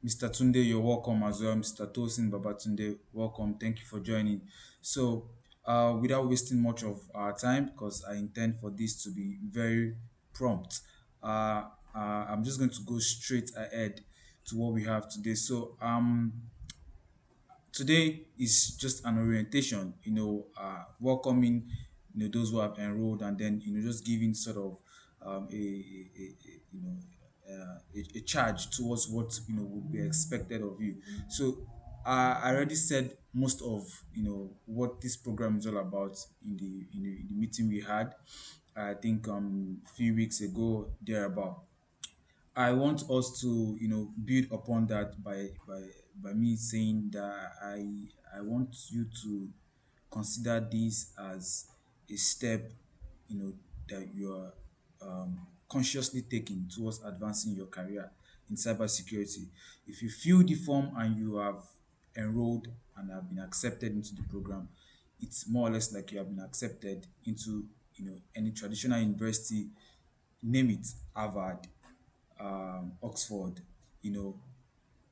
Mr. Tunde, you're welcome as well. Mr. Tosin Babatunde, welcome. Thank you for joining. So, without wasting much of our time, because I intend for this to be very prompt, I'm just going to go straight ahead to what we have today. So, today is just an orientation, welcoming, those who have enrolled, and then, just giving sort of a charge towards what, would be expected of you. So, I already said most of, what this program is all about in the meeting we had, I think, a few weeks ago, thereabout. I want us to, build upon that by me saying that I want you to consider this as a step, that you are consciously taking towards advancing your career in cybersecurity. If you fill the form and you have enrolled and have been accepted into the program, it's more or less like you have been accepted into, any traditional university, name it Harvard, Oxford, you know,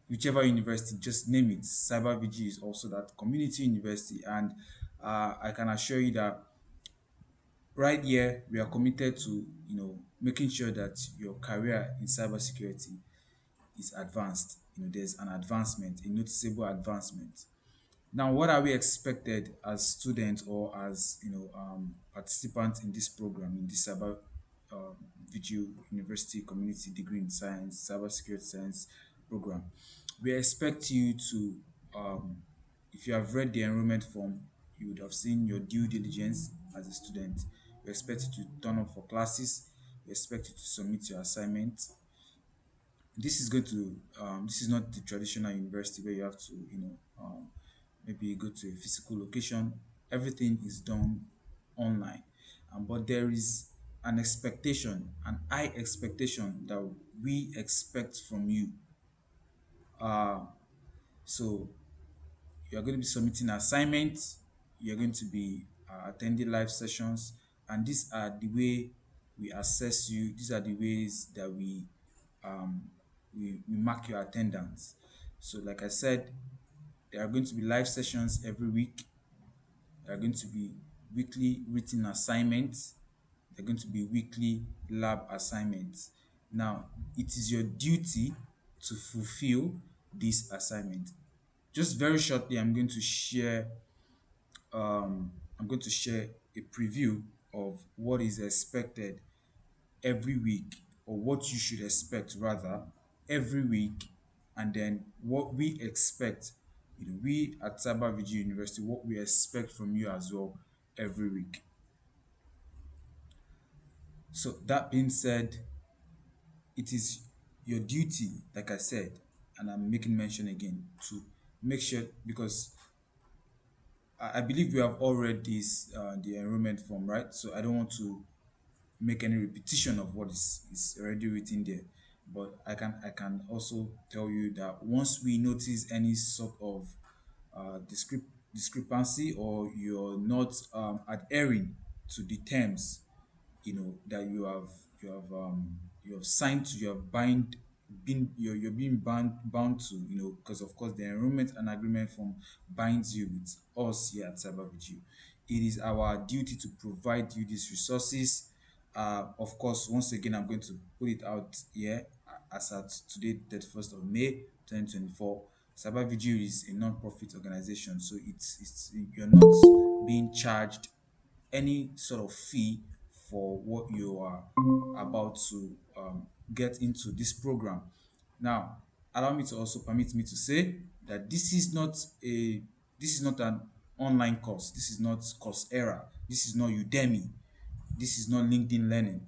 whichever university, just name it. Cyber Vigil is also that community university, and I can assure you that right here we are committed to, making sure that your career in cybersecurity is advanced. There's an advancement, a noticeable advancement. Now, what are we expected as students or as, participants in this program, in this Cyber um, Vigil University Community Degree in Science, Cybersecurity Science program? We expect you to, if you have read the enrollment form, you would have seen your due diligence as a student. We expect you to turn up for classes. We expect you to submit your assignment. This is not the traditional university where you have to, maybe go to a physical location. Everything is done online. But there is an expectation, an high expectation that we expect from you. uh so you're going to be submitting assignments, you're going to be attending live sessions, and these are the way we assess you. These are the ways that um, we mark your attendance. So, like I said, there are going to be live sessions every week. There are going to be weekly written assignments. There are going to be weekly lab assignments. Now, it is your duty to fulfill this assignment. Just very shortly, I'm going to share a preview of what is expected every week, or what you should expect rather every week, and then what we expect, we at Cyber Vigil University, what we expect from you as well every week. So that being said, it is your duty, like I said, and I'm making mention again, to make sure, because I believe we have all read this, the enrollment form, right? So I don't want to make any repetition of what is already written there. But I can also tell you that once we notice any sort of discrepancy, or you're not adhering to the terms, that you have signed to, you have you're being bound to, because of course the enrollment and agreement form binds you with us here at CyberVG. It is our duty to provide you these resources. Of course, once again, I'm going to put it out here, as at today, 31st of May 2024. CyberVG is a non-profit organization, so it's you're not being charged any sort of fee for what you are about to get into this program. Now, allow me to also permit me to say that this is not an online course. This is not Coursera. This is not Udemy. This is not LinkedIn Learning.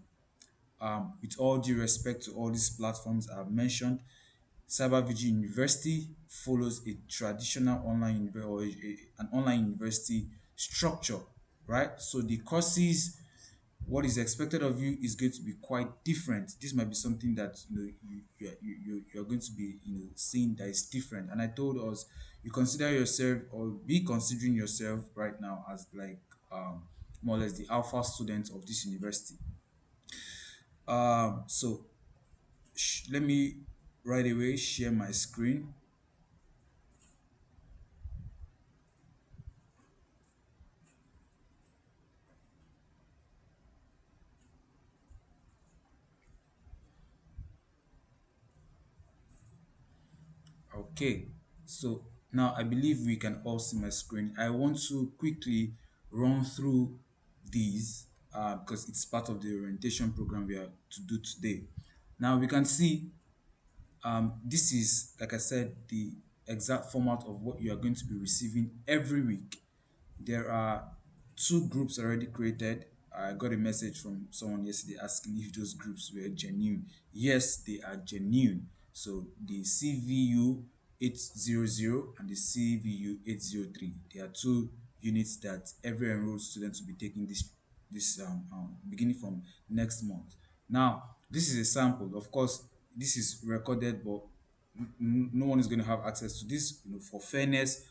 With all due respect to all these platforms I've mentioned, Cyber Vigil University follows a traditional online an online university structure, right? So the courses, what is expected of you is going to be quite different. This might be something that, you're going to be, seeing that is different. And I told us, you consider yourself, or be considering yourself right now, as like, more or less the alpha student of this university. So let me right away share my screen. Okay, so now I believe we can all see my screen. I want to quickly run through these because it's part of the orientation program we are to do today. Now we can see this is, like I said, the exact format of what you are going to be receiving every week. There are two groups already created. I got a message from someone yesterday asking if those groups were genuine. Yes, they are genuine. So the CVU 800 and the CVU 803. They are two units that every enrolled student will be taking this beginning from next month. Now, this is a sample. Of course, this is recorded, but no one is going to have access to this, for fairness,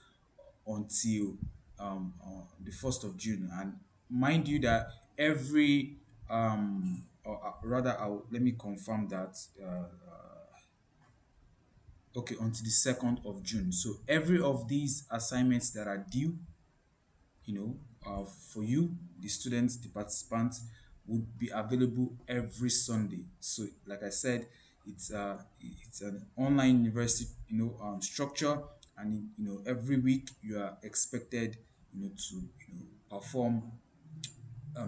until the 1st of June. And mind you that every, or rather, let me confirm that, okay, until the 2nd of June. So every of these assignments that are due, for you, the students, the participants, would be available every Sunday. So, like I said, it's an online university, structure, and every week you are expected, to perform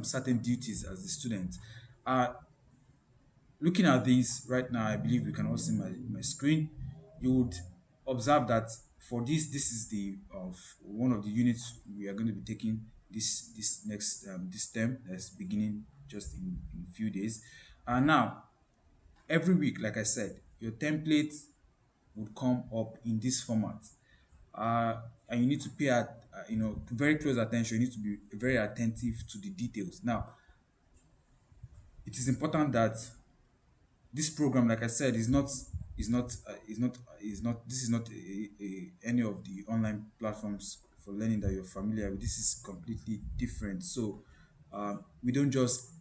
certain duties as the student. Uh, Looking at this right now, I believe you can all see my screen. You would observe that for this is the of one of the units we are going to be taking this next this term that's beginning just in a few days. And now every week, like I said, your template would come up in this format. And you need to pay very close attention. You need to be very attentive to the details. Now, it is important that this program, like I said, is not this is not any of the online platforms for learning that you're familiar with. This is completely different. So we don't just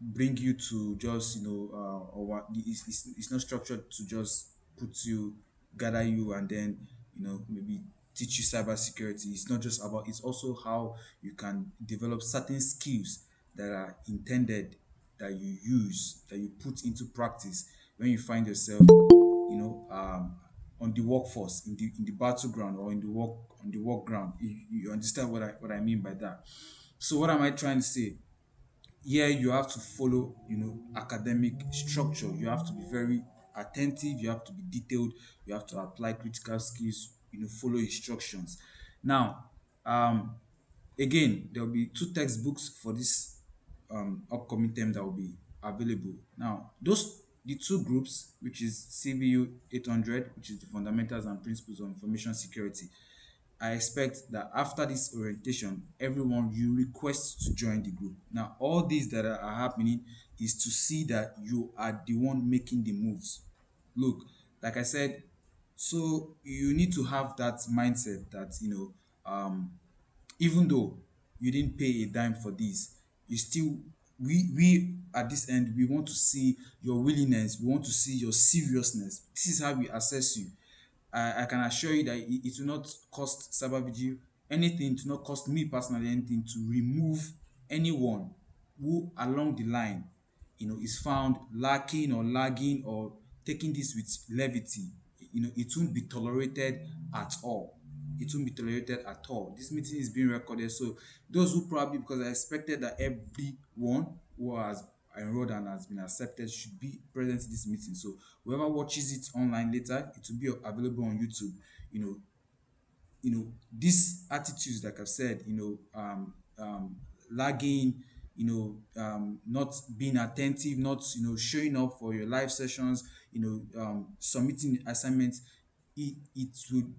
bring you to just or it's not structured to just put you, gather you, and then maybe teach you cybersecurity. It's not just about, it's also how you can develop certain skills that are intended, that you use, that you put into practice when you find yourself, on the workforce, in the battleground, or on the work ground. You understand what I mean by that. So what am I trying to say? Here you have to follow, academic structure. You have to be very attentive, you have to be detailed, you have to apply critical skills, follow instructions. Now, again, there will be two textbooks for this upcoming term that will be available. Now, the two groups, which is CVU 800, which is the fundamentals and principles of information security. I expect that after this orientation, everyone you request to join the group. Now, all these that are happening is to see that you are the one making the moves. Look, like I said, so you need to have that mindset that even though you didn't pay a dime for this, you still, we at this end, we want to see your willingness, we want to see your seriousness. This is how we assess you. I can assure you that it will not cost Cyber Vigil anything, it will not cost me personally anything to remove anyone who along the line is found lacking or lagging or taking this with levity. It won't be tolerated at all. It won't be tolerated at all. This meeting is being recorded, so those who probably, because I expected that everyone who has enrolled and has been accepted should be present in this meeting. So whoever watches it online later, it will be available on YouTube. You know, these attitudes, like I've said, lagging, not being attentive, not showing up for your live sessions, submitting assignments. It would,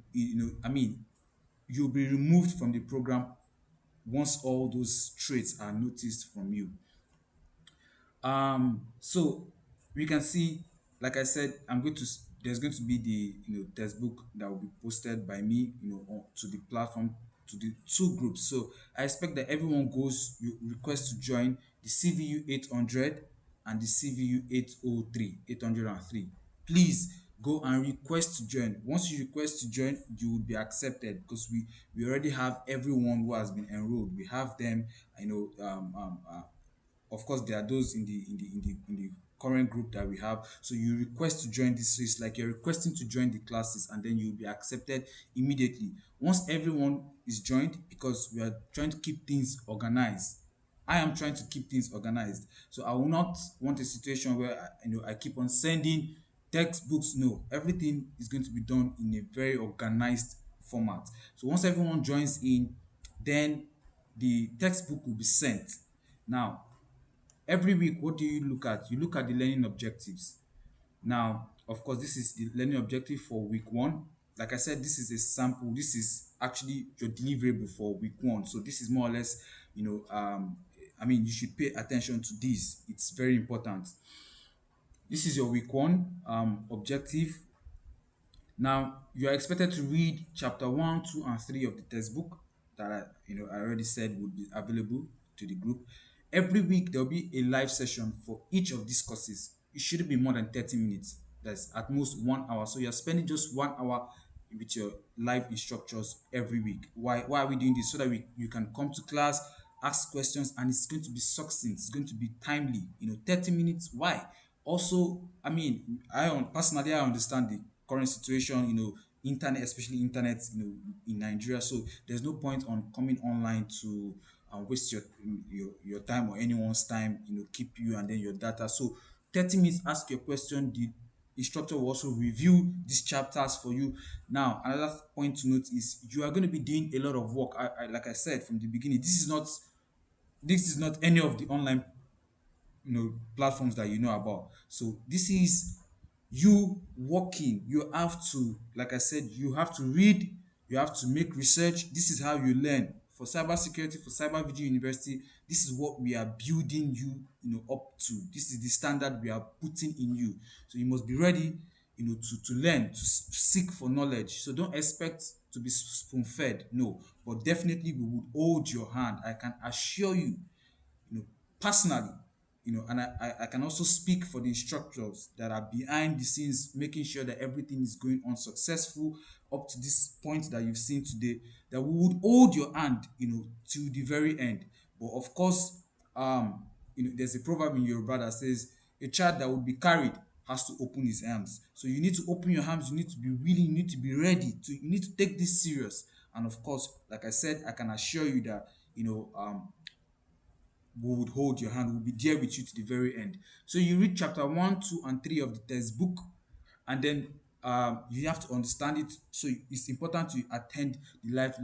I mean, you'll be removed from the program once all those traits are noticed from you. So we can see, like I said, there's going to be the textbook that will be posted by me, to the platform, to the two groups. So I expect that everyone goes, you request to join the CVU 800 and the CVU 803, 803. Please, go and request to join. Once you request to join, you will be accepted because we already have everyone who has been enrolled. We have them, you know, of course there are those in the current group that we have. So you request to join this, so it's like you're requesting to join the classes, and then you'll be accepted immediately once everyone is joined, because we are trying to keep things organized. I am trying to keep things organized, so I will not want a situation where I keep on sending textbooks. No, everything is going to be done in a very organized format. So once everyone joins in, then the textbook will be sent. Now, every week, what do you look at? You look at the learning objectives. Now, of course, this is the learning objective for week one. Like I said, this is a sample. This is actually your deliverable for week one. So this is more or less, I mean, you should pay attention to this. It's very important. This is your week one objective. Now, you are expected to read chapter 1, 2, and 3 of the textbook that I already said would be available to the group. Every week, there will be a live session for each of these courses. It shouldn't be more than 30 minutes. That's at most 1 hour. So you're spending just 1 hour with your live instructors every week. Why are we doing this? So that you can come to class, ask questions, and it's going to be succinct. It's going to be timely. 30 minutes. Why? Also, I mean, personally, I understand the current situation. Internet, especially internet, in Nigeria. So there's no point on coming online to waste your time or anyone's time. Keep you and then your data. So 30 minutes, ask your question. The instructor will also review these chapters for you. Now, another point to note is you are going to be doing a lot of work. Like I said from the beginning, this is not any of the online platforms that you know about. So this is you working. You have to, like I said, you have to read, you have to make research. This is how you learn. For cybersecurity, for Cyber Vigil University, this is what we are building you up to. This is the standard we are putting in you. So you must be ready, to learn, to seek for knowledge. So don't expect to be spoon fed. No, but definitely we would hold your hand. I can assure you, personally, and I can also speak for the instructors that are behind the scenes, making sure that everything is going on successful up to this point that you've seen today, that we would hold your hand, to the very end. But of course, there's a proverb in Yoruba that says a child that will be carried has to open his arms. So you need to open your arms, you need to be willing, you need to be ready, you need to take this serious. And of course, like I said, I can assure you that we would hold your hand, we'll be there with you to the very end. So you read chapter 1, 2, and 3 of the textbook, and then you have to understand it. So it's important to attend the live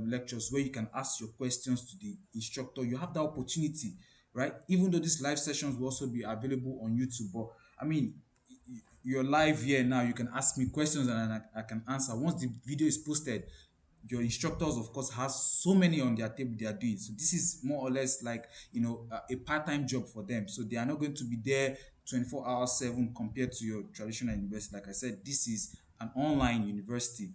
lectures where you can ask your questions to the instructor. You have the opportunity, right? Even though these live sessions will also be available on YouTube, but I mean, you're live here now. You can ask me questions and I can answer. Once the video is posted, your instructors of course has so many on their table they are doing. So this is more or less like a part-time job for them. So they are not going to be there 24 hours 7 compared to your traditional university. Like I said, this is an online university.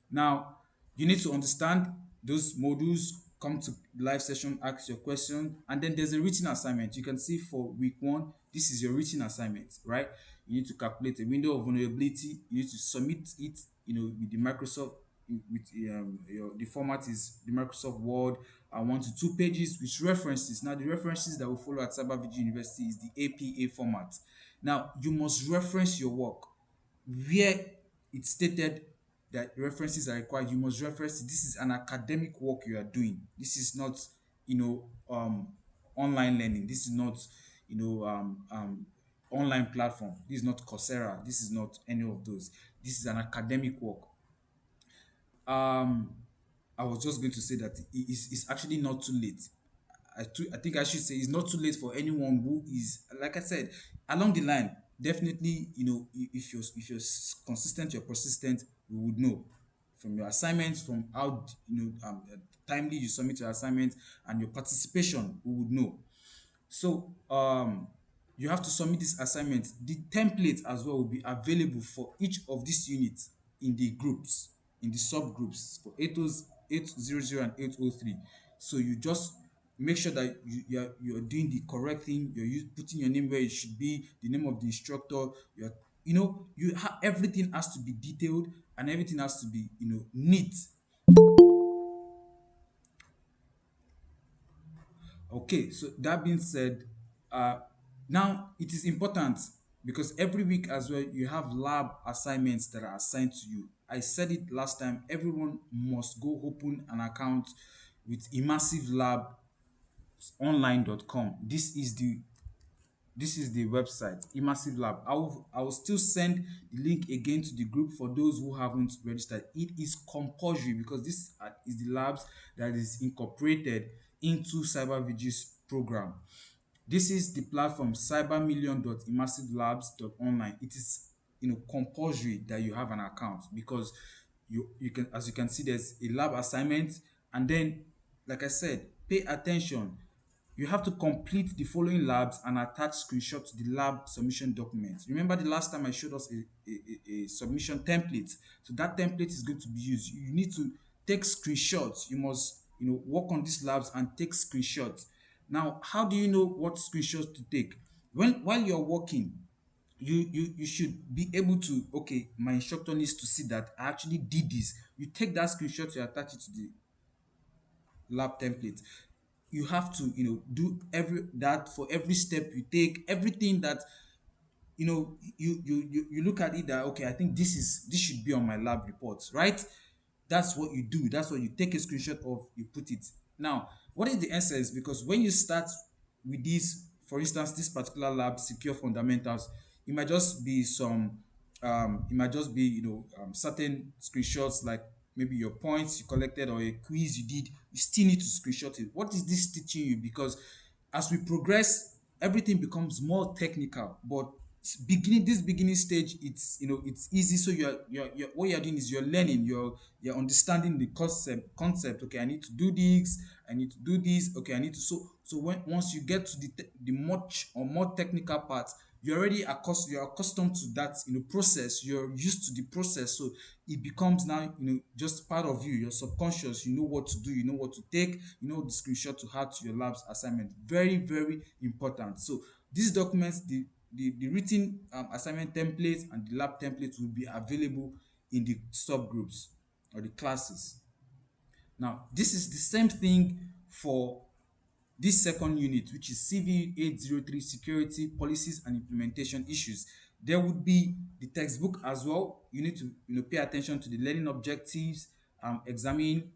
Now, you need to understand those modules, come to live session, ask your question, and then there's a written assignment. You can see for week one, this is your written assignment, right? You need to calculate a window of vulnerability. You need to submit it, with the Microsoft, with the format is the Microsoft Word, 1 to 2 pages with references. Now, the references that will follow at Cyber Vigil University is the APA format. Now, you must reference your work where it's stated that references are required. You must reference it. This is an academic work you are doing. This is not online learning. This is not online platform. This is not Coursera. This is not any of those. This is an academic work. um I was just going to say that it's actually not too late. I think I should say it's not too late for anyone who is, like I said, along the line. Definitely, if you're consistent, you're persistent, we would know from your assignments, from how timely you submit your assignment, and your participation, we would know. So you have to submit this assignment. The template as well will be available for each of these units in the groups, in the subgroups for 800 and 803. So you just make sure that you're doing the correct thing. Putting your name where it should be, the name of the instructor. You're everything has to be detailed and everything has to be neat. Okay, so that being said, now it is important because every week as well you have lab assignments that are assigned to you. I said it last time, everyone must go open an account with immersive lab online.com. This is the website, Immersive Lab. I will still send the link again to the group for those who haven't registered. It is compulsory because this is the labs that is incorporated into Cyber Vigil's program. This is the platform cybermillion.immersivelabs.online. It is compulsory that you have an account because you can, as you can see, there's a lab assignment, and then, like I said, pay attention. You have to complete the following labs and attach screenshot to the lab submission document. Remember the last time I showed us a submission template. So that template is going to be used. You need to take screenshots. You must work on these labs and take screenshots. Now, how do you know what screenshots to take? While you're working, you should be able to, okay, my instructor needs to see that I actually did this. You take that screenshot, you attach it to the lab template. You have to do every that for every step you take, everything that you look at it that, okay, I think this should be on my lab report, right? That's what you do. That's what you take a screenshot of, you put it. Now, what is the essence? Because when you start with this, for instance, this particular lab, secure fundamentals, it might just be certain screenshots, like maybe your points you collected or a quiz you did. You still need to screenshot it. What is this teaching you? Because as we progress, everything becomes more technical, but beginning stage, it's easy. So you're what you're doing is you're learning, you're understanding the concept. Okay, I need to do this, I need to do this, okay, I need to. So when once you get to the much or more technical part, you're accustomed to that process. You're used to the process, so it becomes now just part of you, your subconscious. You know what to do, you know what to take, you know the screenshot to add to your lab's assignment. Very, very important. So these documents, the written assignment templates and the lab templates, will be available in the subgroups or the classes. Now, this is the same thing for this second unit, which is CV 803, Security, Policies and Implementation Issues. There would be the textbook as well. You need to pay attention to the learning objectives, examining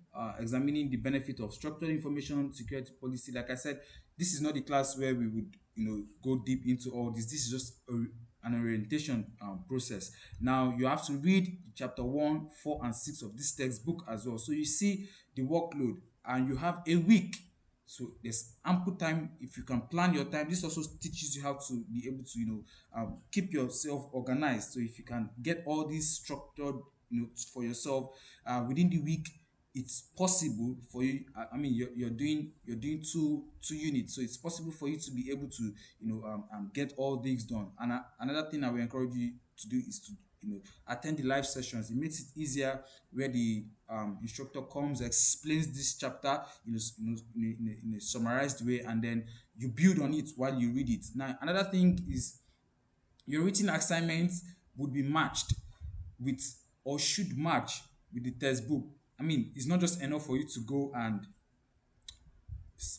the benefit of structured information security policy. Like I said, this is not the class where we would go deep into all this. This is just an orientation process. Now you have to read chapter 1, 4 and 6 of this textbook as well. So you see the workload, and you have a week, so there's ample time. If you can plan your time, this also teaches you how to be able to keep yourself organized. So if you can get all these structured for yourself within the week, it's possible for you. I mean, you're doing two units, so it's possible for you to be able to get all things done. And another thing I will encourage you to do is to attend the live sessions. It makes it easier, where the instructor comes, explains this chapter in a summarized way, and then you build on it while you read it. Now, another thing is your written assignments would be matched with, or should match with, the textbook. I mean, it's not just enough for you to go and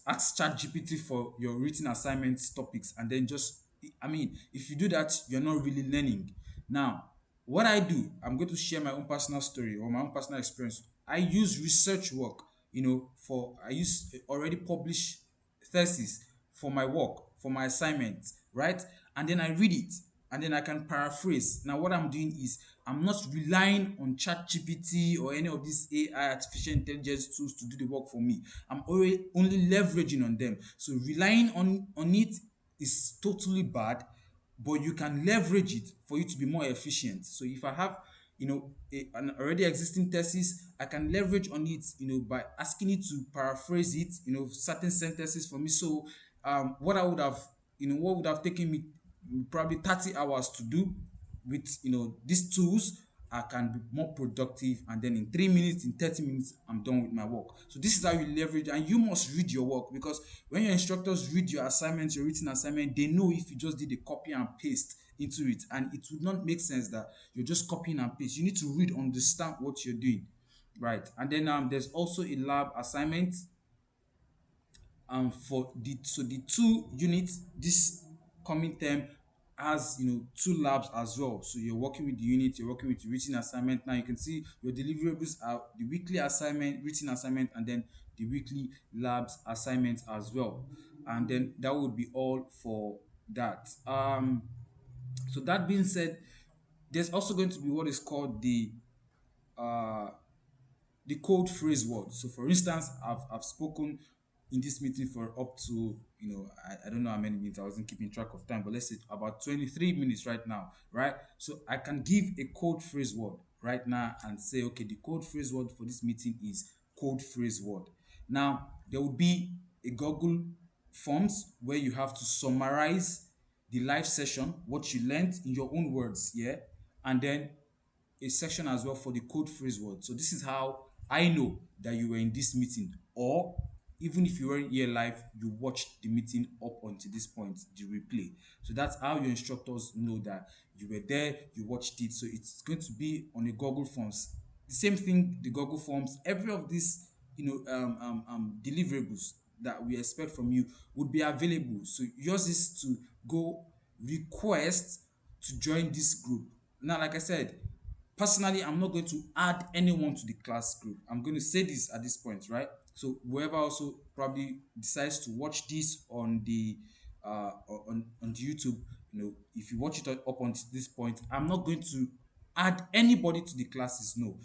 ask ChatGPT for your written assignments topics, and then just, I mean, if you do that, you're not really learning. Now, what I do, I'm going to share my own personal story or my own personal experience. I use research work, for I use already published thesis for my work, for my assignments, right? And then I read it, and then I can paraphrase. Now, what I'm doing is I'm not relying on ChatGPT or any of these AI, artificial intelligence tools, to do the work for me. I'm already only leveraging on them. So relying on it is totally bad, but you can leverage it for you to be more efficient. So if I have an already existing thesis, I can leverage on it by asking it to paraphrase it, certain sentences for me. So what would have taken me probably 30 hours to do, with these tools, I can be more productive, and then in 3 minutes, in 30 minutes, I'm done with my work. So this is how you leverage. And you must read your work, because when your instructors read your assignments, your written assignment, they know if you just did a copy and paste into it, and it would not make sense that you're just copying and paste. You need to read, understand what you're doing, right? And then there's also a lab assignment for the 2 units this coming term has two labs as well. So you're working with the unit, you're working with the written assignment. Now you can see your deliverables are the weekly assignment, written assignment, and then the weekly labs assignment as well. And then that would be all for that. So that being said, there's also going to be what is called uh the code phrase word. So, for instance, I've spoken in this meeting for up to I don't know how many minutes. I wasn't keeping track of time, but let's say about 23 minutes right now, right? So I can give a code phrase word right now and say, okay, the code phrase word for this meeting is code phrase word. Now there will be a Google Forms where you have to summarize the live session, what you learned in your own words, yeah, and then a section as well for the code phrase word. So this is how I know that you were in this meeting, or even if you weren't here live, you watched the meeting up until this point, the replay. So that's how your instructors know that you were there, you watched it. So it's going to be on a Google Forms. The same thing, the Google Forms, every of these deliverables that we expect from you would be available. So yours is to go request to join this group. Now, like I said, personally, I'm not going to add anyone to the class group. I'm going to say this at this point, right? So whoever also probably decides to watch this on the on the YouTube, if you watch it up until this point, I'm not going to add anybody to the classes. No,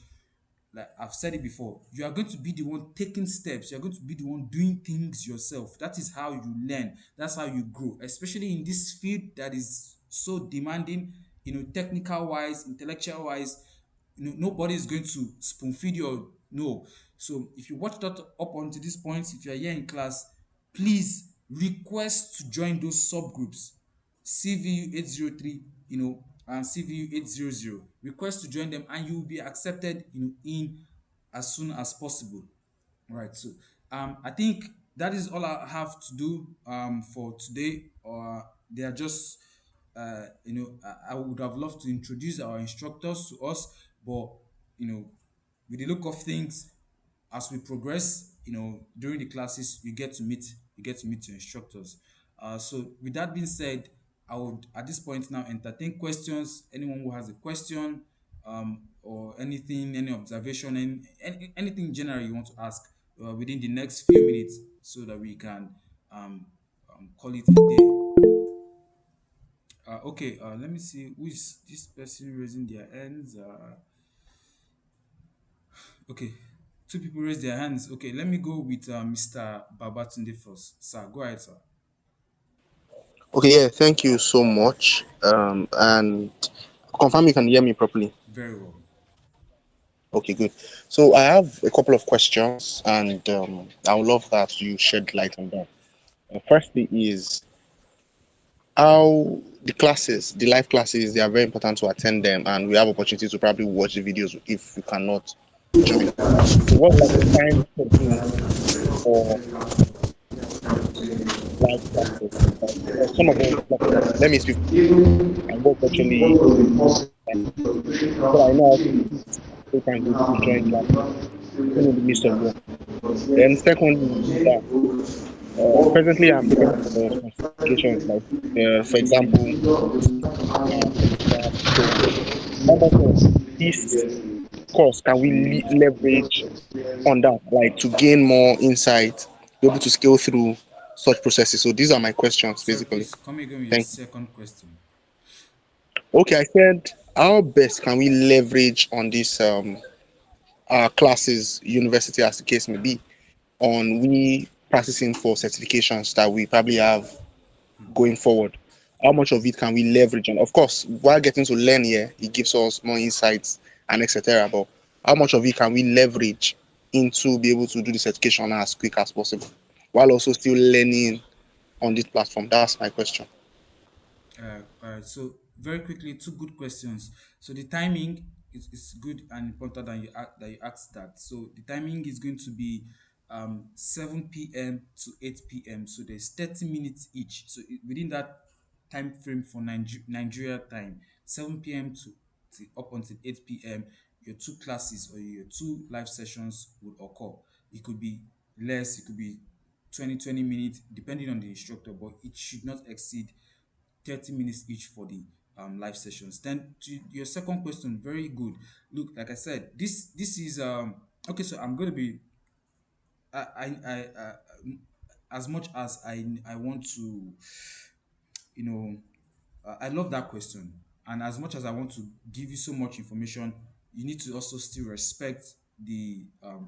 like I've said it before, you are going to be the one taking steps. You're going to be the one doing things yourself. That is how you learn. That's how you grow, especially in this field that is so demanding, technical wise, intellectual wise. Nobody is going to spoon feed you. No. So if you watched that up until this point, if you're here in class, please request to join those subgroups. CVU 803, and CVU 800. Request to join them and you will be accepted, in as soon as possible. Right. So I think that is all I have to do for today. They are just I would have loved to introduce our instructors to us, but with the look of things, as we progress, during the classes, you get to meet your instructors. So with that being said, I would at this point now entertain questions. Anyone who has a question, or anything, any observation, and anything general you want to ask within the next few minutes, so that we can call it a day. Okay, let me see who is this person raising their hands. Okay, two people raise their hands. Okay, let me go with Mr. Babatunde first. Sir, go ahead, sir. Okay, yeah, thank you so much. And confirm you can hear me properly. Very well. Okay, good. So I have a couple of questions, and I would love that you shed light on that. Firstly, is how the live classes, they are very important to attend them, and we have opportunity to probably watch the videos if we cannot join. So what's like the time schedule for live classes? Because some of us, like, let me speak. I work virtually, so I know how to take time to be able to join classes, even in the midst of work. Then secondly, is that presently I'm preparing for certifications, like for example, so how much of this course can we leverage on that, like to gain more insight, be able to scale through such processes? So these are my questions, Sir, basically. please come again with your Thank you. second question. Okay, I said, how best can we leverage on these our classes, university as the case may be, on we practicing for certifications that we probably have going forward? How much of it can we leverage? And of course, while getting to learn here, it gives us more insights and etc. But how much of it can we leverage into be able to do the certification as quick as possible, while also still learning on this platform? That's my question. So very quickly, two good questions. So the timing is good and important that you asked that. So the timing is going to be 7 p.m. to 8 p.m. So there's 30 minutes each. So within that time frame for Nigeria time, 7 p.m. to up until 8 p.m. Your two classes or your two live sessions would occur. It could be less, it could be 20 minutes, depending on the instructor, but it should not exceed 30 minutes each for the live sessions. Then to your second question, very good. Look, like I said, this is okay. So I'm going to be I as much as I want to, you know, I love that question. And as much as I want to give you so much information, you need to also still respect the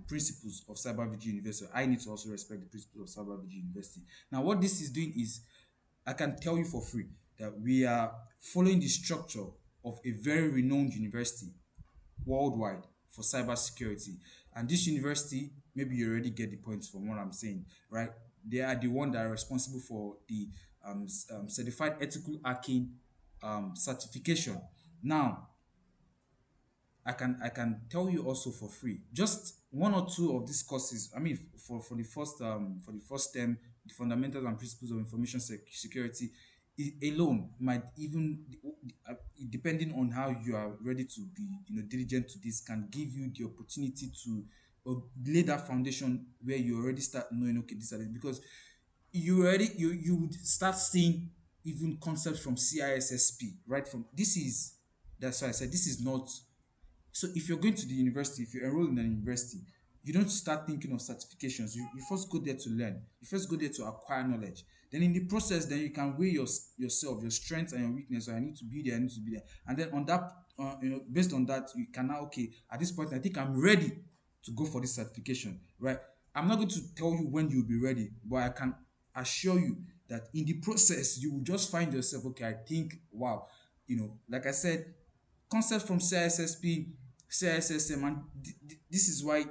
principles of Cyber Vigil University. I need to also respect the principles of Cyber Vigil University. Now, what this is doing is, I can tell you for free that we are following the structure of a very renowned university worldwide for cybersecurity. And this university, maybe you already get the points from what I'm saying, right? They are the one that are responsible for the certified ethical hacking certification. Now, I can tell you also for free. Just one or two of these courses. I mean, for the first term, the fundamentals and principles of information security alone might even, depending on how you are ready to be, diligent to this, can give you the opportunity to lay that foundation where you already start knowing, okay, this are it. Because you would start seeing even concepts from CISSP, right? From this is That's why I said this is not. So if you're going to the university, if you enroll in an university, you don't start thinking of certifications. You first go there to learn. You first go there to acquire knowledge. Then in the process, then you can weigh yourself, your strengths and your weakness. So I need to be there. I need to be there. And then on that, based on that, you can now, okay, at this point, I think I'm ready to go for this certification, right? I'm not going to tell you when you'll be ready, but I can assure you that in the process, you will just find yourself, okay, I think, wow, like I said, concepts from CISSP, CISSM, and this is why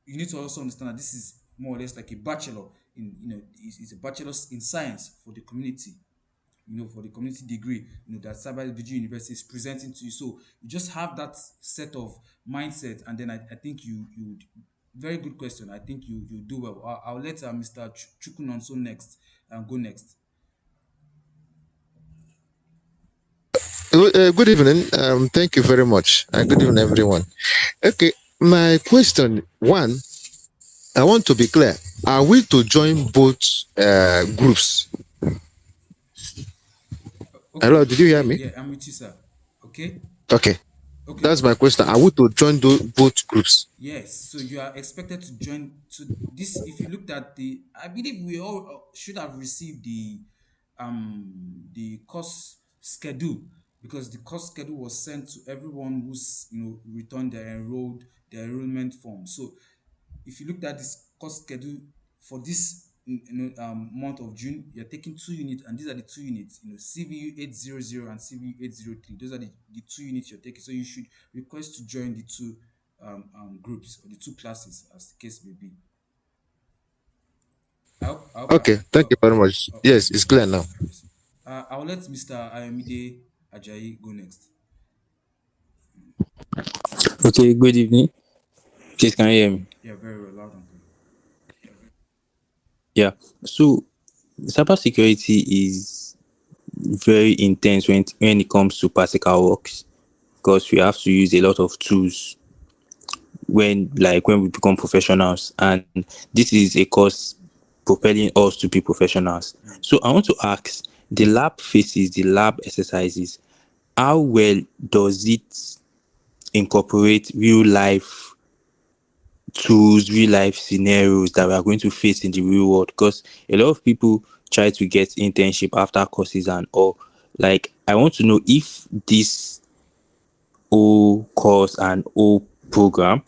you need to also understand that this is more or less like a bachelor in, it's a bachelor's in science for the community, for the community degree, that Cyber Vigil University is presenting to you. So you just have that set of mindset, and then I think very good question. I think you do well. I'll let Mr. Chukunonso next go next. Good evening. Thank you very much. Good evening, everyone. Okay, my question one, I want to be clear. Are we to join both groups? Hello, Okay, did you hear yeah, me? yeah, I'm with you, sir. Okay, Okay, okay. that's my question. Are we to join both groups? Yes, so you are expected to join. So this, if you looked at I believe we all should have received the course schedule, because the course schedule was sent to everyone who's returned their enrollment form. So if you looked at this course schedule for this month of June, you're taking 2 units, and these are the 2 units, CVU 800 and CVU 803. Those are the 2 units you're taking. So you should request to join the two groups, or the two classes, as the case may be. I hope Okay, thank you very much. okay, Yes, it's clear now. okay, yes. I'll let Mr. Ayomide Ajayi go next. Okay, good evening. Please, can you hear me? Yeah, very well, loud and clear. Yeah. So, cybersecurity is very intense when it comes to practical works, because we have to use a lot of tools when we become professionals, and this is a course propelling us to be professionals. Mm. So, I want to ask, the lab phases, the lab exercises, how well does it incorporate real life tools, real life scenarios that we are going to face in the real world? Because a lot of people try to get internship after courses and all. Like, I want to know if this whole course and whole program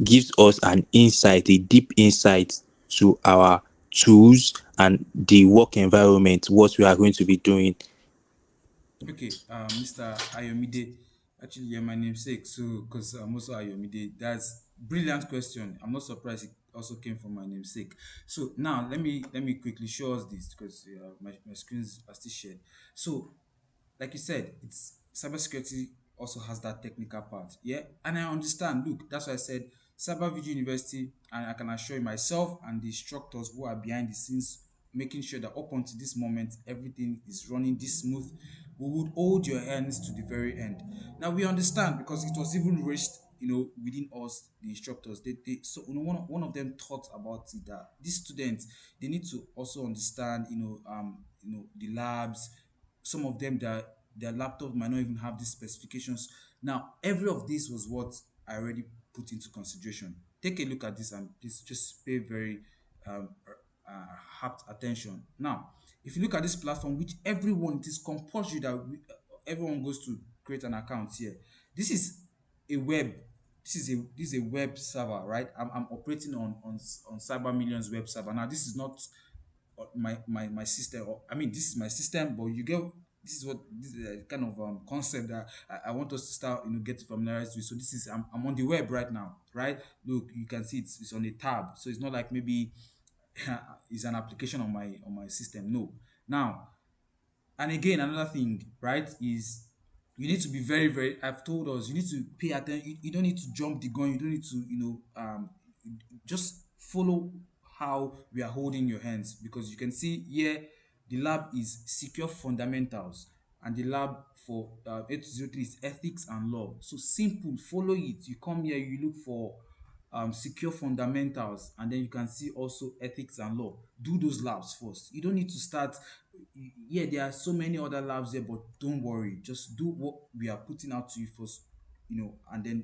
gives us an insight, a deep insight to our tools and the work environment, what we are going to be doing. Okay, Mr. Ayomide, actually, you're my namesake, so because I'm also Ayomide, that's brilliant question. I'm not surprised it also came from my namesake. So now let me quickly show us this, because my screens are still shared. So, like you said, it's cybersecurity also has that technical part, yeah, and I understand. Look, that's why I said Cyber Vigil University, and I can assure you myself and the instructors who are behind the scenes making sure that up until this moment everything is running this smooth. We would hold your hands to the very end. Now we understand because it was even raised, within us, the instructors. So one of them thought about it that these students, they need to also understand, the labs. Some of them, their laptop might not even have these specifications. Now every of this was what I already put into consideration. Take a look at this and please just pay very um, apt attention. Now, if you look at this platform, which everyone, it is compulsory that everyone goes to create an account here. This is a web. This is a web server, right? I'm operating on Cyber Million's web server. Now, this is not my system. Or, I mean, this is my system, but you get this is what this is a kind of concept that I want us to start, get familiarized with. So this is I'm on the web right now, right? Look, you can see it's on a tab, so it's not like maybe it's an application on my system. No. Now, and again, another thing, right, is you need to be very, very, I've told us, you need to pay attention. You don't need to jump the gun. You don't need to, just follow how we are holding your hands, because you can see here the lab is secure fundamentals, and the lab for 8203 is ethics and law. So simple, follow it. You come here, you look for secure fundamentals, and then you can see also ethics and law. Do those labs first. You don't need to start. Yeah, there are so many other labs there, but don't worry, just do what we are putting out to you first, and then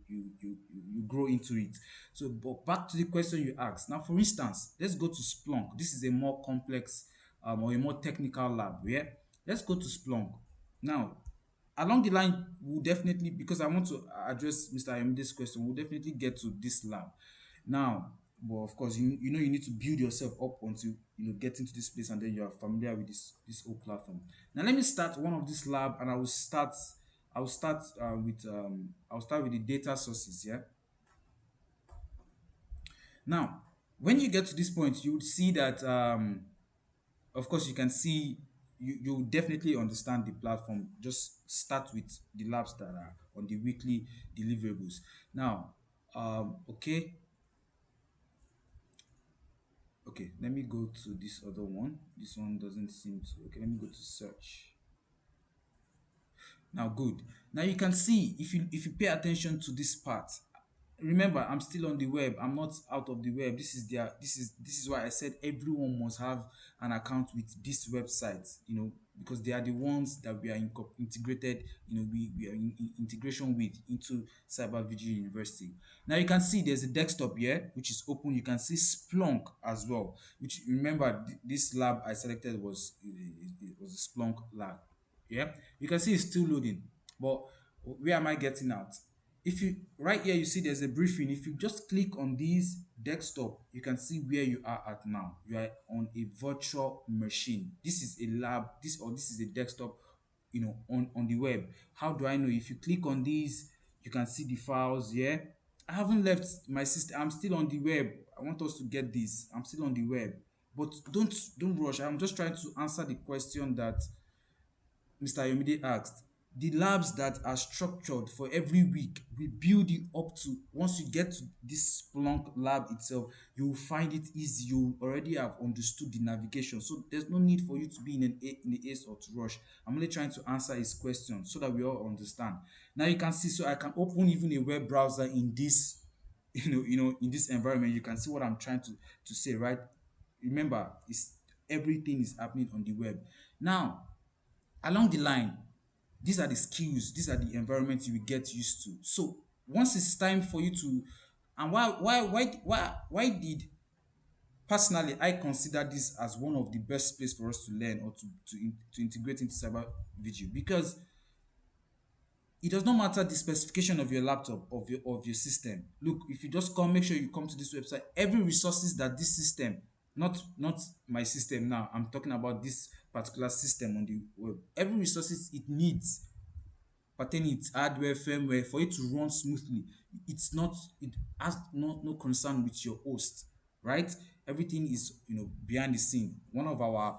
you grow into it. So, but back to the question you asked. Now, for instance, let's go to Splunk. This is a more complex, or a more technical lab. Yeah, let's go to Splunk. Now, along the line, we'll definitely, because I want to address Mr. Ayomde's question, we'll definitely get to this lab. Now, but of course, you need to build yourself up until get into this place, and then you are familiar with this whole platform. Now, let me start one of this lab, and I'll start with the data sources. Yeah. Now, when you get to this point, you would see that of course you can see, you definitely understand the platform. Just start with the labs that are on the weekly deliverables. Now, okay, let me go to this other one. This one doesn't seem to. Okay, let me go to search. Now, good. Now you can see, if you pay attention to this part. Remember, I'm still on the web. I'm not out of the web. This is why I said everyone must have an account with this website. Because they are the ones that we are integrated. We are in integration with into Cyber Vigil University. Now you can see there's a desktop here which is open. You can see Splunk as well. Which, remember, this lab I selected was a Splunk lab. Yeah, you can see it's still loading, but where am I getting at? If you right here, you see there's a briefing. If you just click on this desktop, you can see where you are at now. You are on a virtual machine. This is a lab. This is a desktop, on the web. How do I know? If you click on these, you can see the files. Yeah, I haven't left my system. I'm still on the web. I want us to get this. I'm still on the web, but don't rush. I'm just trying to answer the question that Mr. Ayomide asked. The labs that are structured for every week, we build it up to, once you get to this Splunk lab itself, you will find it easy. You already have understood the navigation. So there's no need for you to be in the ace or to rush. I'm only trying to answer his question so that we all understand. Now you can see, so I can open even a web browser in this, in this environment. You can see what I'm trying to say, right? Remember, everything is happening on the web. Now, along the line, these are the skills, these are the environments you will get used to. So once it's time for you to, and why did, personally, I consider this as one of the best place for us to learn, or to integrate into Cyber Vigil, because it does not matter the specification of your laptop, of your system. Look, if you just come, make sure you come to this website. Every resources that this system, not my system now, I'm talking about this particular system on the web. Every resources it needs pertaining its hardware, firmware, for it to run smoothly. It has no concern with your host, right? Everything is behind the scene. One of our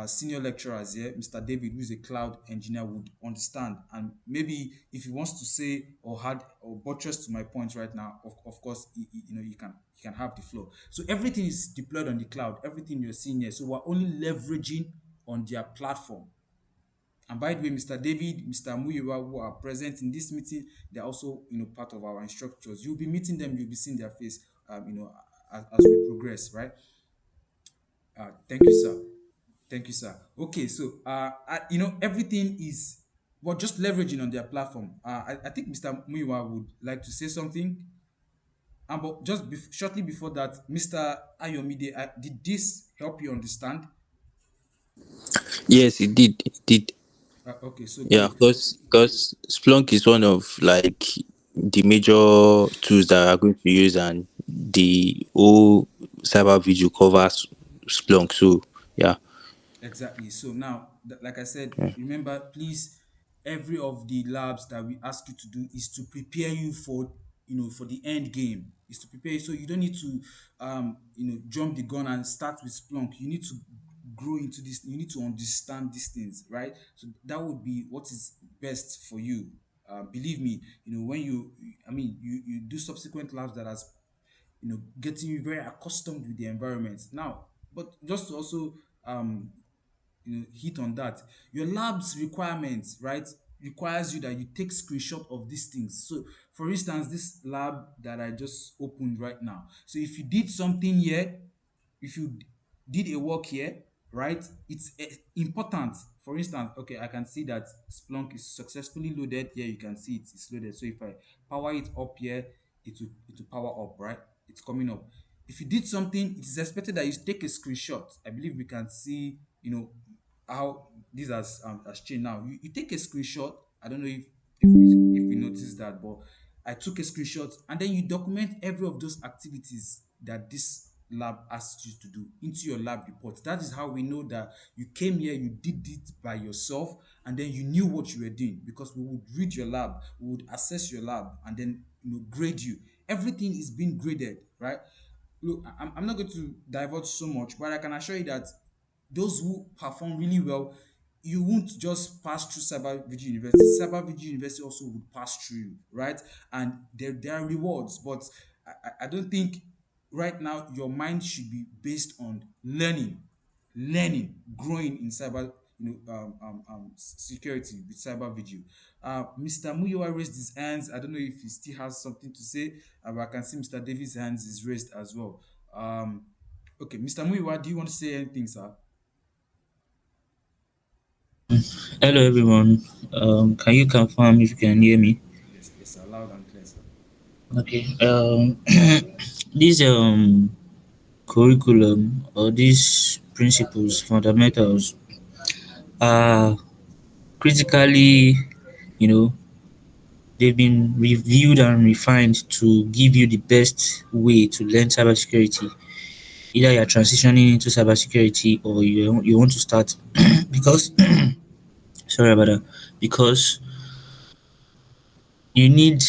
senior lecturers here, Mr. David, who is a cloud engineer, would understand. And maybe if he wants to say or had or buttress to my point right now, of course, you can have the floor. So everything is deployed on the cloud. Everything you're seeing here. So we're only leveraging on their platform. And by the way, Mr. David, Mr. Muyiwa, who are present in this meeting, they're also part of our instructors. You'll be meeting them, you'll be seeing their face, as we progress, right? Thank you, sir. Thank you, sir. Okay, so everything is we're just leveraging on their platform. I think Mr. Muyiwa would like to say something. But just shortly before that, Mr. Ayomide, did this help you understand? Yes, it did. It did. Okay, so Yeah, great. because Splunk is one of like the major tools that are going to use, and the whole cyber vigil covers Splunk. So yeah. Exactly. So now, like I said, Yeah. remember, please, every of the labs that we ask you to do is to prepare you for, for the end game. Is to prepare you so you don't need to, jump the gun and start with Splunk. You need to grow into this. You need to understand these things, right? So that would be what is best for you. Believe me, when you do subsequent labs that has getting you very accustomed with the environment now. But just to also um hit on that, your lab's requirements, right, requires you that you take screenshot of these things. So for instance, this lab that I just opened right now, so if you did something here, if you did a work here, right, it's important. For instance, okay, I can see that Splunk is successfully loaded here. You can see it's loaded. So if I power it up here, it will power up, right? It's coming up. If you did something, it is expected that you take a screenshot. I believe we can see, how this has changed now. You take a screenshot. I don't know if we noticed that, but I took a screenshot, and then you document every of those activities that this lab asked you to do into your lab report. That is how we know that you came here, you did it by yourself, and then you knew what you were doing, because we would read your lab, we would assess your lab, and then grade you. Everything is being graded, right? Look, I'm not going to divulge so much, but I can assure you that those who perform really well, you won't just pass through Cyber Vigil University. Cyber Vigil University also would pass through you, right? And there are rewards, but I don't think right now your mind should be based on learning, growing in cyber, security with Cyber Vigil. Mr. Muyowa raised his hands. I don't know if he still has something to say, but I can see Mr. Davis' hands is raised as well. Okay, Mr. Muyowa, do you want to say anything, sir? Hello everyone. Can you confirm if you can hear me? Yes, yes, sir. Loud and clear, sir. Okay. These curriculum or these principles, fundamentals are critically, you know, they've been reviewed and refined to give you the best way to learn cybersecurity. Either you're transitioning into cybersecurity or you want to start because sorry about that. Because you need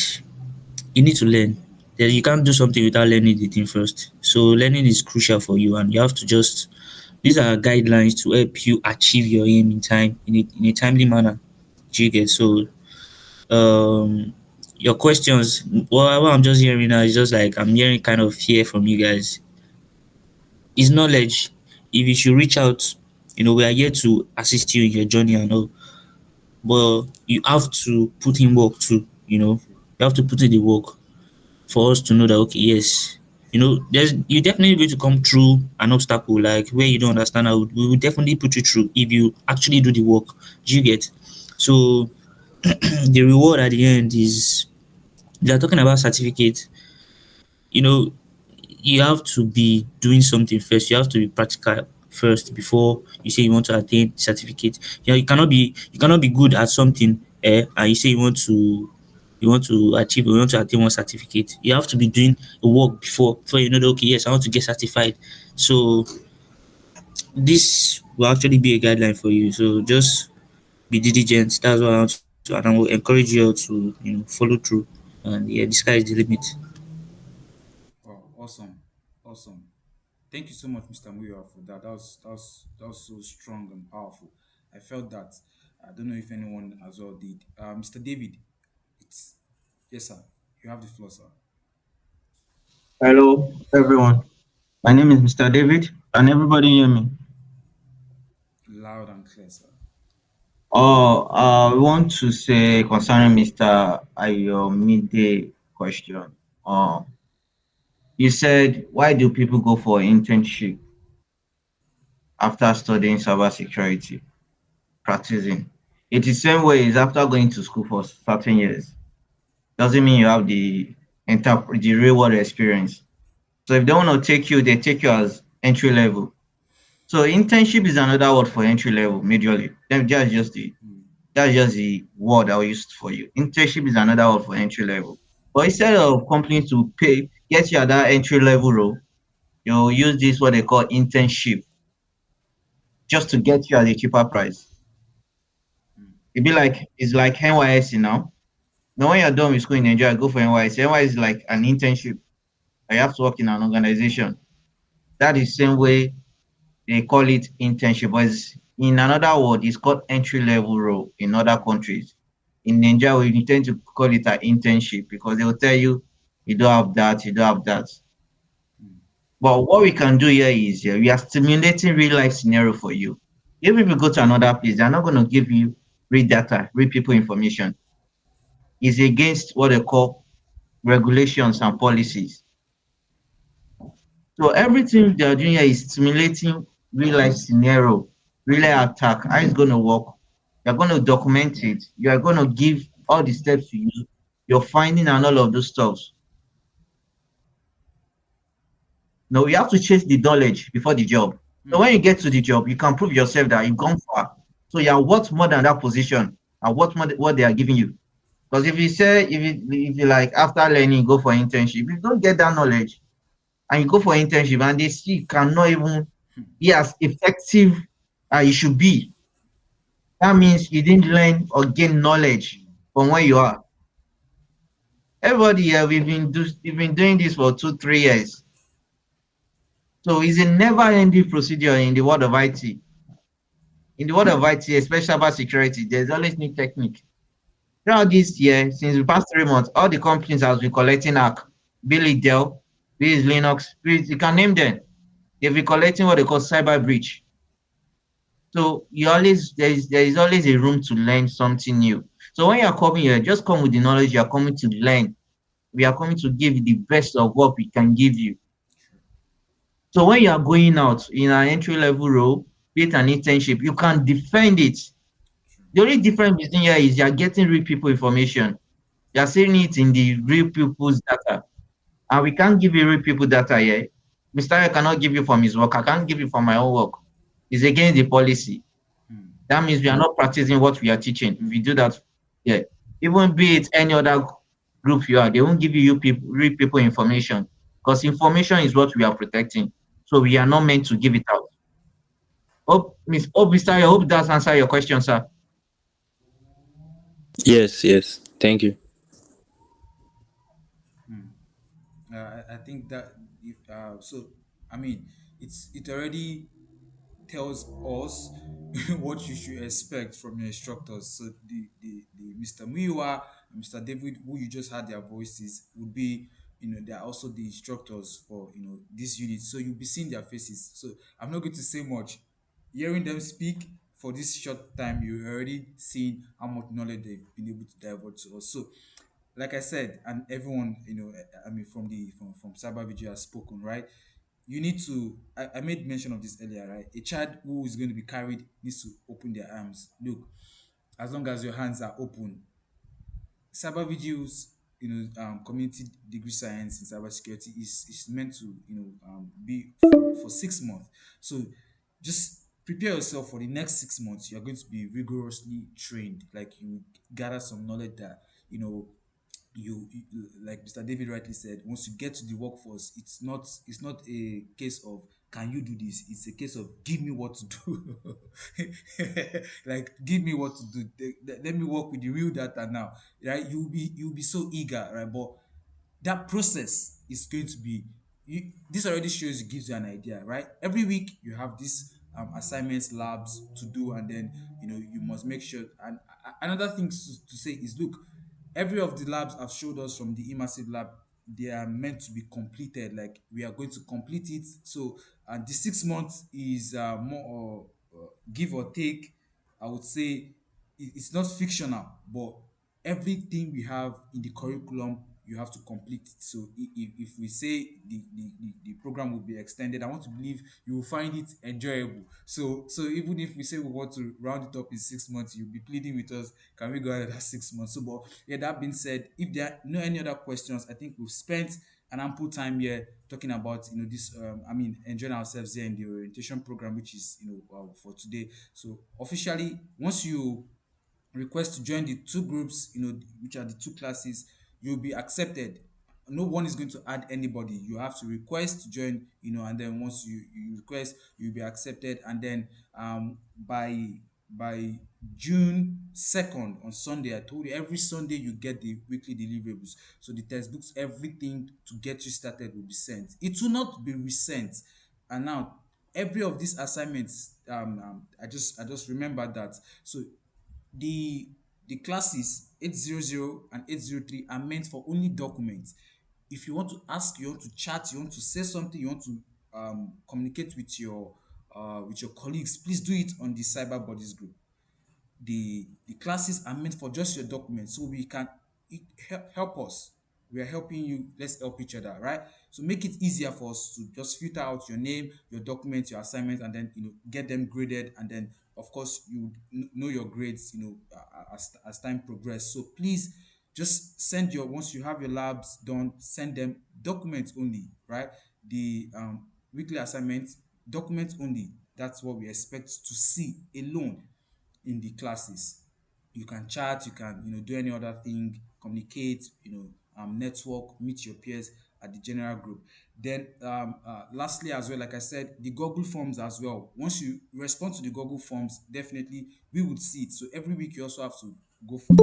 you need to learn. You can't do something without learning the thing first. So learning is crucial for you, and you have to just. These are guidelines to help you achieve your aim in time in a timely manner. Do you get so? Your questions. What I'm just hearing now is just like I'm hearing kind of fear from you guys. Is knowledge. If you should reach out, we are here to assist you in your journey and all. But you have to put in work too. True. You have to put in the work for us to know that okay, yes, there's you definitely going to come through an obstacle like where you don't understand. We will definitely put you through if you actually do the work. Do you get? So the reward at the end is they are talking about certificate. You know, you have to be doing something first. You have to be practical first before you say you want to attain certificate. You cannot be good at something and you say you want to achieve, you want to attain one certificate. You have to be doing the work before you know that okay, yes, I want to get certified. So this will actually be a guideline for you. So just be diligent. That's what I want to, and I will encourage you all to follow through. And yeah, the sky is the limit. Wow, awesome, awesome. Thank you so much, Mr. Muya, for that. That was so strong and powerful. I felt that. I don't know if anyone as well did. Mr. David, it's yes, sir. You have the floor, sir. Hello, everyone. My name is Mr. David. Can everybody hear me? Loud and clear, sir. I want to say concerning Mr. Ayomide question. Uh, you said, why do people go for internship after studying cybersecurity, practicing? It is same way as after going to school for certain years. Doesn't mean you have the real world experience. So if they want to take you, they take you as entry level. So internship is another word for entry level, majorly. Mm, That's just the word I used for you. Internship is another word for entry level. But instead of companies to pay, get you at that entry level role, you'll use this what they call internship just to get you at a cheaper price. mm, It's like NYSC now. Now when you're done with school in Nigeria, go for NYSC. NYSC is like an internship. I have to work in an organization. That is same way they call it internship, but in another word, it's called entry level role in other mm, countries. In Nigeria, we tend to call it an internship because they will tell you you don't have that, you don't have that. mm, But what we can do here is we are stimulating real life scenario for you. Even if you go to another place, they're not going to give you real data, real people information. It's against what they call regulations and policies. So everything they are doing here is simulating real life scenario, real life attack, how it's going to work. You're going to document it. You are going to give all the steps to use, your finding and all of those stuff. No, you have to chase the knowledge before the job. So mm, when you get to the job, you can prove yourself that you've gone far. So you are worth more than that position and what they are giving you. Because if you like after learning, go for internship, if you don't get that knowledge and you go for internship and they see you cannot even be as effective as you should be, that means you didn't learn or gain knowledge mm, from where you are. Everybody here, we've been doing this for 2, 3 years. So it's a never-ending procedure in the world of IT. In the world of IT, especially cyber security, there's always new technique. Throughout this year, since the past 3 months, all the companies has been collecting hack, be it Dell, be it Linux, be it, you can name them. They've been collecting what they call cyber breach. So there is always a room to learn something new. So when you are coming here, just come with the knowledge you are coming to learn. We are coming to give you the best of what we can give you. So when you are going out in an entry level role, be it an internship, you can defend it. true. The only difference between here is you are getting real people information. You are seeing it in the real people's data. And we can't give you real people data here. Mr. I cannot give you from his work. I can't give you from my own work. It's against the policy. Mm, That means we are not practicing what we are teaching. If we do that, yeah. Even be it any other group you are, they won't give you people, real people information because information is what we are protecting. So we are not meant to give it out. Mr. I hope that's answer your question, sir. Yes, yes. Thank you. mm. I think that if so, I mean, it already tells us what you should expect from your instructors. So the Mr. Miwa and Mr. David, who you just heard their voices, would be, they are also the instructors for, this unit. So you'll be seeing their faces. So I'm not going to say much. Hearing them speak for this short time, you already seen how much knowledge they've been able to divert to us. So like I said, and everyone, I mean, from Cyber Vigil has spoken, right? You need to. I made mention of this earlier, right? A child who is going to be carried needs to open their arms. Look, as long as your hands are open, cyber vigils, community degree science in cybersecurity is meant to, be for 6 months. So just prepare yourself for the next 6 months. You're going to be rigorously trained. Like you gather some knowledge that, like Mr. David rightly said, once you get to the workforce, it's not a case of can you do this, it's a case of give me what to do. Like give me what to do. Let me work with the real data now, right? You'll be so eager, right? But that process is going to be this already shows, it gives you an idea, right? Every week you have these assignments, labs to do, and then you must make sure. And another thing to say is, look, every of the labs have showed us from the immersive lab, they are meant to be completed. Like, we are going to complete it. So, and the 6 months is more give or take. I would say it's not fictional, but everything we have in the curriculum, you have to complete it. So if we say the program will be extended, I want to believe you will find it enjoyable. So even if we say we want to round it up in 6 months, you'll be pleading with us, can we go another 6 months? So, but yeah, that being said, if there are no any other questions, I think we've spent an ample time here talking about this enjoying ourselves here in the orientation program, which is for today. So officially, once you request to join the two groups, which are the two classes, you'll be accepted. No one is going to add anybody. You have to request to join, and then once you request, you'll be accepted. And then by June 2nd on Sunday, I told you every Sunday you get the weekly deliverables. So the textbooks, everything to get you started will be sent. It will not be resent. And now every of these assignments, I just remember that. So the the classes 800 and 803 are meant for only documents. If you want to ask, you want to chat, you want to say something, you want to communicate with your colleagues, please do it on the cyber bodies group. The classes are meant for just your documents, so we can help us. We are helping you, let's help each other, right? So make it easier for us to just filter out your name, your documents, your assignments, and then get them graded. And then of course you would know your grades, as time progress. So please just send your, once you have your labs done, send them documents only, right? The weekly assignments, documents only. That's what we expect to see alone in the classes. You can chat, you can do any other thing, communicate, network, meet your peers at the general group. Then lastly as well, like I said, the Google Forms as well. Once you respond to the Google Forms, definitely we would see it. So every week you also have to go for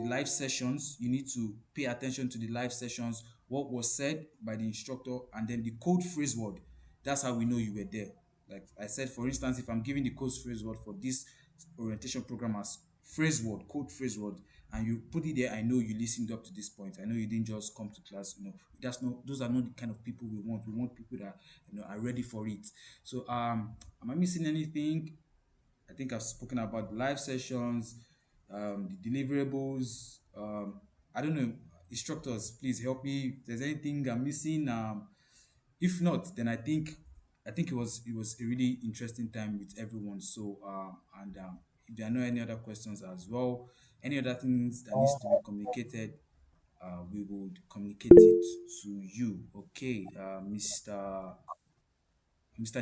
the live sessions. You need to pay attention to the live sessions, what was said by the instructor, and then the code phrase word. That's how we know you were there. Like I said, for instance, if I'm giving the code phrase word for this orientation program as phrase word, code phrase word, and you put it there, I know you listened up to this point. I know you didn't just come to class. That's not, those are not the kind of people we want. We want people that are ready for it. So am I missing anything? I think I've spoken about the live sessions, the deliverables. I don't know, instructors, please help me. If there's anything I'm missing, if not, then I think it was a really interesting time with everyone. So and if there are no any other questions as well, any other things that needs to be communicated, we would communicate it to you. Okay, Mr.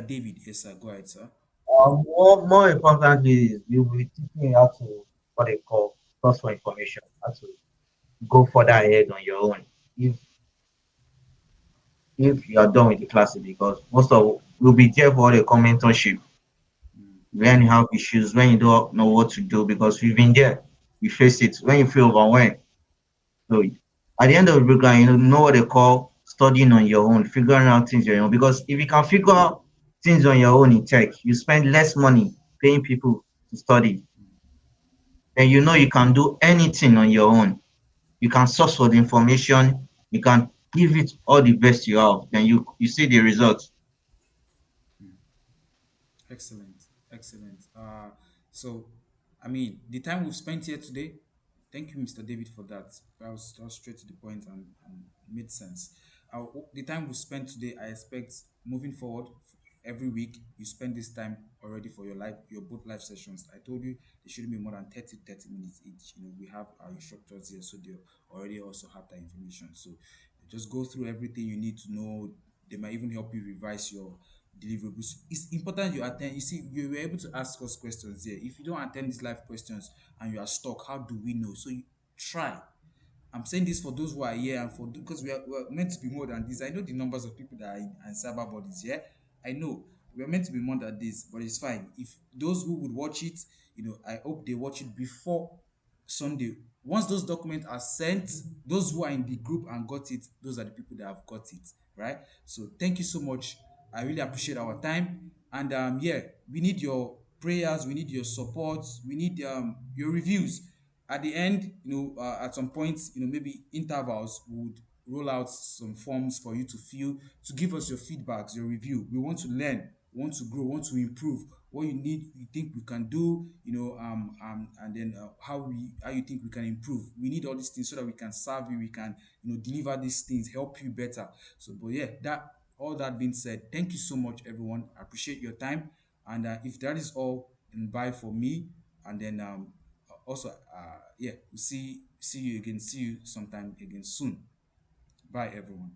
David, yes sir, go ahead, sir. More importantly, is you will be teaching you how to what they call source for information, how to go further ahead on your own. If if you are done with the classes, because most of will be there for the mentorship Mm, when you have issues, when you don't know what to do, because we've been there, you face it when you feel overwhelmed. So at the end of the program, you know what they call studying on your own, figuring out things on your own. Because if you can figure out things on your own in tech, you spend less money paying people to study. Then you know you can do anything on your own. You can source for the information, you can give it all the best you have, then you see the results. mm. Excellent, excellent. So, I mean, the time we've spent here today, thank you, Mr. David, for that. That was straight to the point and made sense. The time we spent today, I expect moving forward, every week, you spend this time already for your both live sessions. I told you they shouldn't be more than 30 minutes each. We have our instructors here, so they already also have that information. So just go through everything you need to know. They might even help you revise your deliverables. It's important you attend. You see, you were able to ask us questions here. If you don't attend these live questions and you are stuck, how do we know? So you try. I'm saying this for those who are here and for because we're meant to be more than this. I know the numbers of people that are in and cyber bodies. Yeah, I know we're meant to be more than this, but it's fine. If those who would watch it, I hope they watch it before Sunday. Once those documents are sent, those who are in the group and got it, those are the people that have got it, right? So thank you so much. I really appreciate our time. And yeah, we need your prayers, we need your support, we need your reviews. At the end, at some point, maybe intervals, we would roll out some forms for you to fill to give us your feedbacks, your review. We want to learn, we want to grow, we want to improve. What you need, you think we can do, and then how you think we can improve. We need all these things so that we can serve you, we can deliver these things, help you better. So, but yeah, that all that being said, thank you so much, everyone. I appreciate your time, and if that is all, then bye for me, and then also yeah, we'll see you again. See you sometime again soon. Bye, everyone.